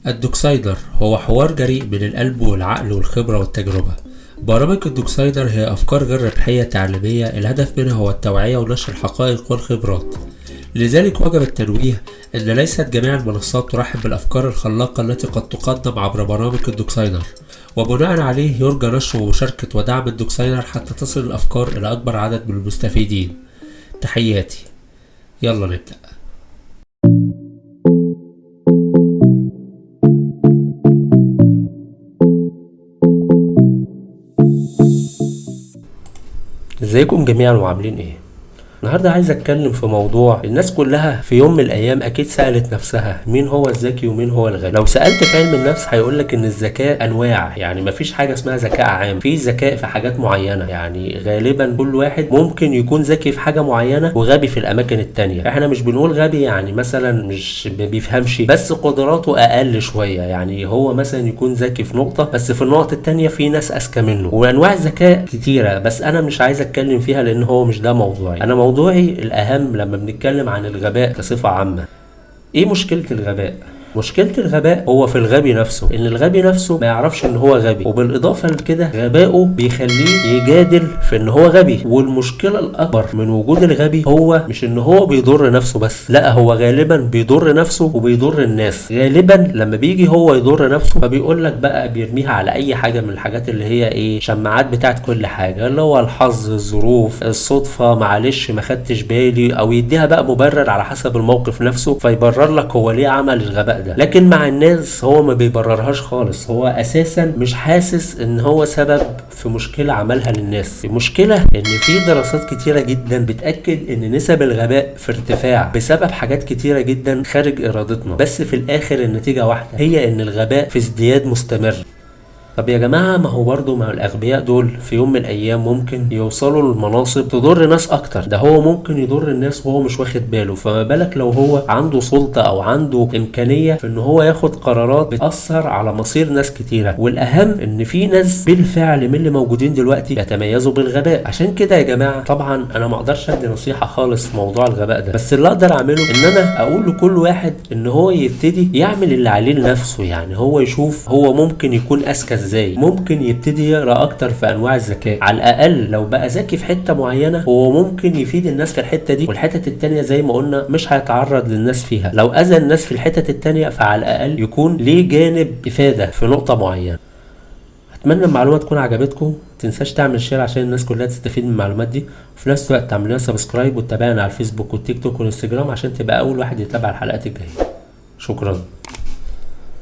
الدوكسايدر هو حوار جريء بين القلب والعقل والخبرة والتجربة. برامج الدوكسايدر هي أفكار غير ربحية تعليمية الهدف منها هو التوعية ونشر الحقائق والخبرات. لذلك وجب التنويه أن ليست جميع المنصات ترحب بالأفكار الخلاقة التي قد تقدم عبر برامج الدوكسايدر، وبناء عليه يرجى نشر ومشاركة ودعم الدوكسايدر حتى تصل الأفكار إلى أكبر عدد من المستفيدين. تحياتي، يلا نبدأ. ازيكم جميعا وعاملين ايه؟ النهارده عايز اتكلم في موضوع الناس كلها في يوم من الايام اكيد سألت نفسها مين هو الذكي ومين هو الغبي. لو سألت في علم النفس هيقولك ان الذكاء انواع، يعني مفيش حاجة اسمها ذكاء عام، في ذكاء في حاجات معينة، يعني غالبا كل واحد ممكن يكون ذكي في حاجة معينة وغبي في الاماكن التانية. احنا مش بنقول غبي يعني مثلا مش بيفهمش، بس قدراته اقل شوية، يعني هو مثلا يكون ذكي في نقطة بس في النقطة التانية في ناس اذكى منه. وانواع الذكاء كتيرة بس انا مش عايز اتكلم فيها لان هو مش ده موضوعي. انا موضوعي الأهم لما بنتكلم عن الغباء كصفة عامة. إيه مشكلة الغباء؟ مشكلة الغباء هو في الغبي نفسه، ان الغبي نفسه ما يعرفش ان هو غبي، وبالاضافة لكده غبائه بيخليه يجادل في ان هو غبي. والمشكلة الاكبر من وجود الغبي هو مش ان هو بيضر نفسه بس، لا هو غالبا بيضر نفسه وبيضر الناس. غالبا لما بيجي هو يضر نفسه فبيقول لك بقى بيرميها على اي حاجة من الحاجات اللي هي ايه، شماعات بتاعت كل حاجة، اللي هو الحظ، الظروف، الصدفة، معلش ما خدتش بالي، او يديها بقى مبرر على حسب الموقف نفسه، فيبرر لك هو ليه عمل الغباء ده. لكن مع الناس هو ما بيبررهاش خالص، هو اساسا مش حاسس ان هو سبب في مشكلة عملها للناس. المشكلة ان في دراسات كتيرة جدا بتأكد ان نسب الغباء في ارتفاع بسبب حاجات كتيرة جدا خارج ارادتنا، بس في الاخر النتيجة واحدة، هي ان الغباء في ازدياد مستمر. طب يا جماعة، ما هو برضو مع الأغبياء دول في يوم من الأيام ممكن يوصلوا لمناصب تضر ناس أكتر، ده هو ممكن يضر الناس وهو مش واخد باله، فما بالك لو هو عنده سلطة أو عنده إمكانية في إن هو ياخد قرارات بتأثر على مصير ناس كتيرة. والأهم إن في ناس بالفعل من اللي موجودين دلوقتي يتميزوا بالغباء. عشان كده يا جماعة طبعا أنا ما أقدرش أدي نصيحة خالص في موضوع الغباء ده، بس اللي أقدر أعمله إن أنا أقول لكل واحد إن هو يبتدي يعمل اللي عليه لنفسه، يعني هو يشوف هو ممكن يكون أذكى ازاي، ممكن يبتدي يقرا اكتر في انواع الذكاء. على الاقل لو بقى ذكي في حته معينه هو ممكن يفيد الناس في الحته دي، والحتت التانيه زي ما قلنا مش هيتعرض للناس فيها. لو اذى الناس في الحتت التانيه فعلى الاقل يكون ليه جانب افاده في نقطه معينه. اتمنى المعلومه تكون عجبتكم، متنساش تعمل شير عشان الناس كلها تستفيد من المعلومات دي، وفي نفس الوقت تعمل لنا سبسكرايب وتتابعنا على الفيسبوك والتيك توك والانستجرام عشان تبقى اول واحد يتابع الحلقات الجايه. شكرا.